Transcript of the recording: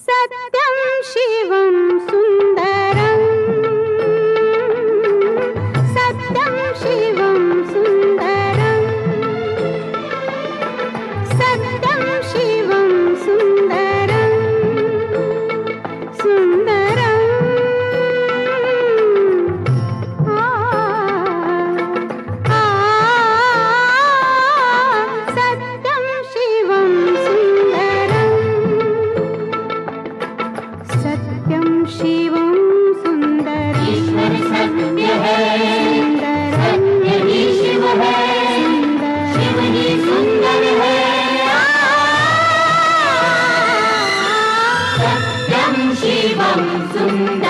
सत्यं शिवं सुन्दरं सत्यं शिवं सुन्दरं सत्यं शिवं सुन्दरं सुन्दरं सत्यं शिवं सुन्दरं सत्यं शिवं सुन्दरं ईश्वर सत्य है, सत्य ही शिव है, शिव ही सुंदर है। सत्यं शिवं सुन्दरम्।